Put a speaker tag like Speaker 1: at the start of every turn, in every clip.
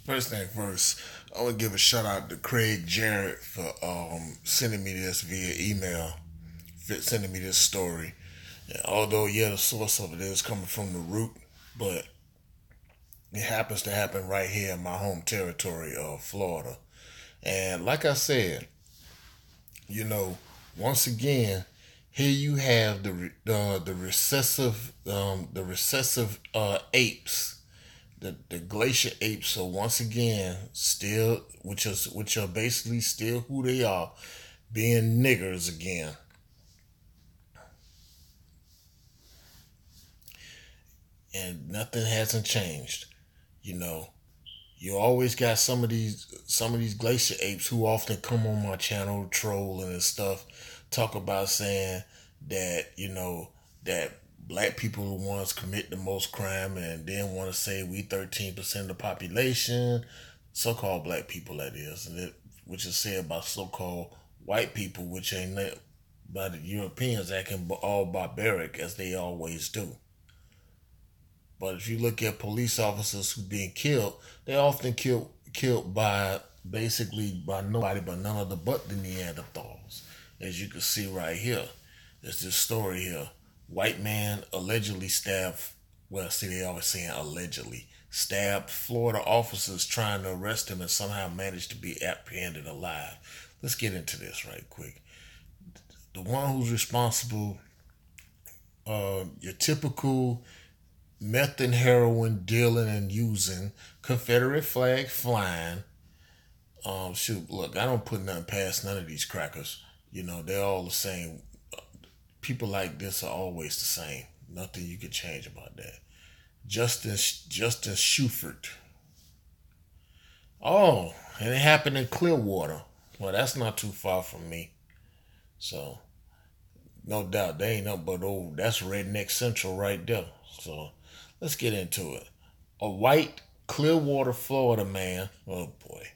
Speaker 1: First thing first, I want to give a shout out to Craig Jarrett for sending me this via email, sending me this story. And although, yeah, the source of it is coming from the root, but it happens to happen right here in my home territory of Florida. And like I said, you know, once again, here you have the recessive apes, the glacier apes. So once again, still which are basically still who they are, being niggers again. And nothing hasn't changed. You know, you always got some of these glacier apes who often come on my channel trolling and stuff, talk about saying that that black people are the ones commit the most crime, and then want to say we 13% of the population, so-called black people that is, and which is said by so-called white people, which ain't that by the Europeans acting all barbaric as they always do. But if you look at police officers who being killed, they often killed by basically by nobody but none other but the Neanderthals. As you can see right here, there's this story here. White man allegedly stabbed. Well, see, they always saying allegedly stabbed Florida officers trying to arrest him and somehow managed to be apprehended alive. Let's get into this right quick. The one who's responsible, your typical meth and heroin dealing and using, Confederate flag flying. Shoot, look, I don't put nothing past none of these crackers. They're all the same. People like this are always the same. Nothing you can change about that. Justin Schufert. Oh, and it happened in Clearwater. Well, that's not too far from me. So, no doubt, they ain't nothing but old. That's Redneck Central right there. So, let's get into it. A white Clearwater, Florida man, oh boy,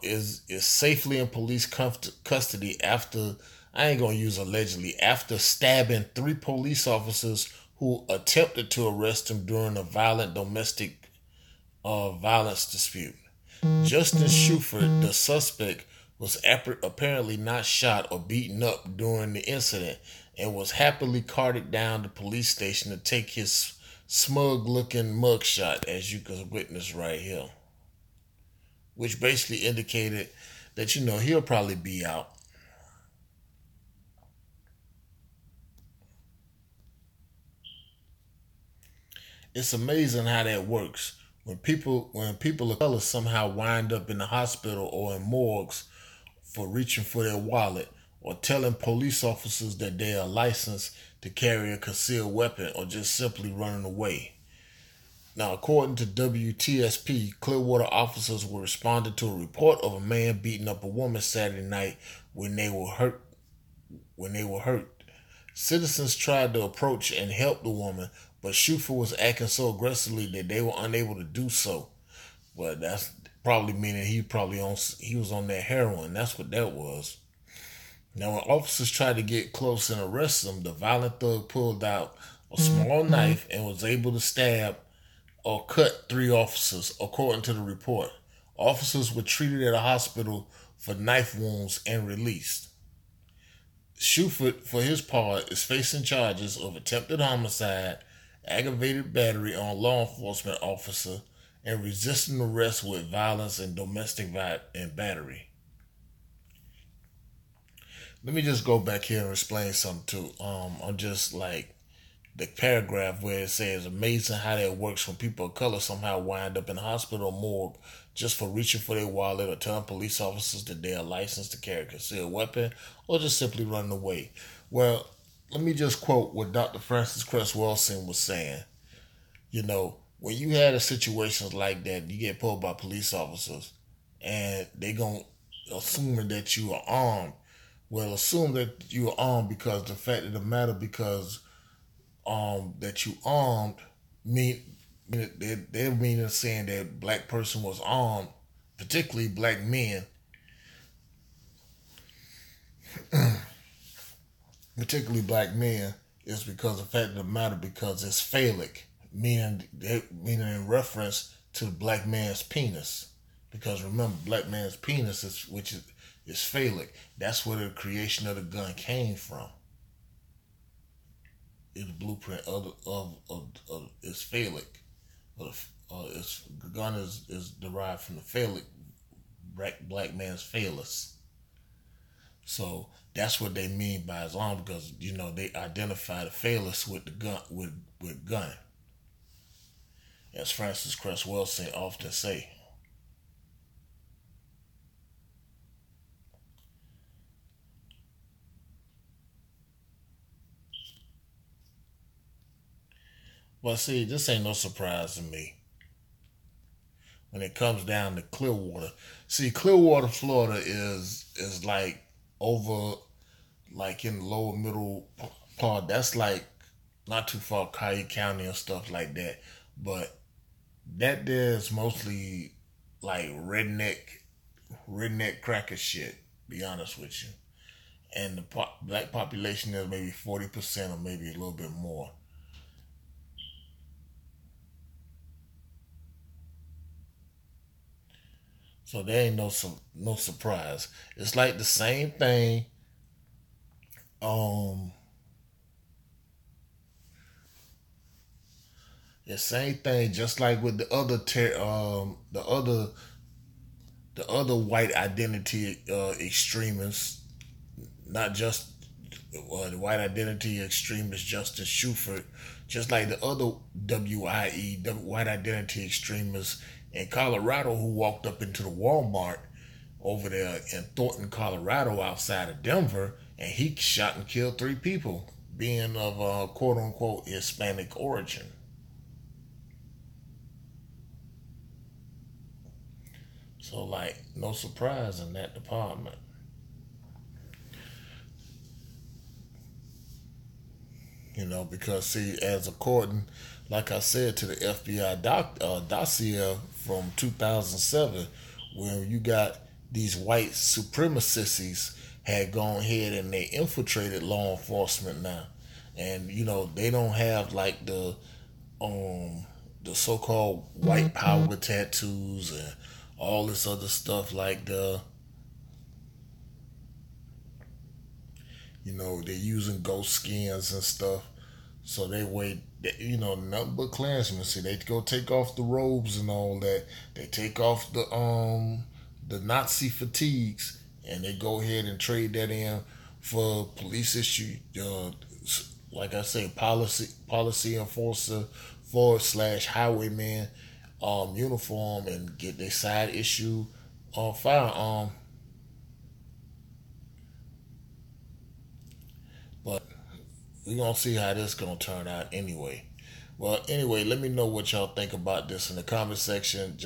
Speaker 1: is safely in police custody after, I ain't gonna use allegedly, after stabbing three police officers who attempted to arrest him during a violent domestic violence dispute. Justin Schufert, the suspect, was apparently not shot or beaten up during the incident and was happily carted down to the police station to take his smug looking mugshot, as you can witness right here, which basically indicated that he'll probably be out. It's amazing how that works. When people of color somehow wind up in the hospital or in morgues for reaching for their wallet or telling police officers that they are licensed to carry a concealed weapon or just simply running away. Now, according to WTSP, Clearwater officers were responding to a report of a man beating up a woman Saturday night when they were hurt. Citizens tried to approach and help the woman, but Schufer was acting so aggressively that they were unable to do so. But that's probably meaning he was on that heroin. That's what that was. Now, when officers tried to get close and arrest him, the violent thug pulled out a small knife and was able to stab or cut three officers, according to the report. Officers were treated at a hospital for knife wounds and released. Schufert, for his part, is facing charges of attempted homicide, aggravated battery on law enforcement officer, and resisting arrest with violence and domestic and battery. Let me just go back here and explain something too. I'm just like the paragraph where it says, amazing how that works when people of color somehow wind up in the hospital or morgue just for reaching for their wallet or telling police officers that they are licensed to carry a concealed weapon or just simply running away. Well, let me just quote what Dr. Francis Cress Wilson was saying. When you had a situations like that, you get pulled by police officers and they going to assuming that you are armed. Well, assume that you are armed because the fact of the matter, because that you armed mean they're meaning saying that black person was armed, particularly black men, particularly black men, is because the fact of the matter because it's phallic, meaning in reference to the black man's penis, because remember, black man's penis is phallic. That's where the creation of the gun came from. It's the blueprint of it's phallic. Its gun is derived from the phallic, black man's phallus. So that's what they mean by Islam, because they identify the phallus with the gun, with gun, as Francis Cresswell often say. But see, this ain't no surprise to me when it comes down to Clearwater. See, Clearwater, Florida is like over, like in the lower middle part. That's like not too far Collier County and stuff like that. But that there is mostly like redneck cracker shit. Be honest with you, and the black population is maybe 40% or maybe a little bit more. So there ain't no surprise. It's like the same thing. Um, the same thing, just like with the other white identity extremists, not just the white identity extremist Justin Shuford, just like the other WIE, the white identity extremists in Colorado who walked up into the Walmart over there in Thornton, Colorado, outside of Denver, and he shot and killed 3 people, being of quote unquote Hispanic origin. So, like, no surprise in that department. Because see, as according, like I said, to the FBI dossier from 2007, where you got these white supremacists had gone ahead and they infiltrated law enforcement now, and they don't have like the so-called white power tattoos and all this other stuff, like they're using ghost skins and stuff. So they wait, nothing but Klansmen. See, they go take off the robes and all that. They take off the Nazi fatigues, and they go ahead and trade that in for police issue, like I say, policy enforcer / highwayman uniform, and get their side issue firearm. But we're gonna see how this gonna turn out anyway. Well, anyway, let me know what y'all think about this in the comment section.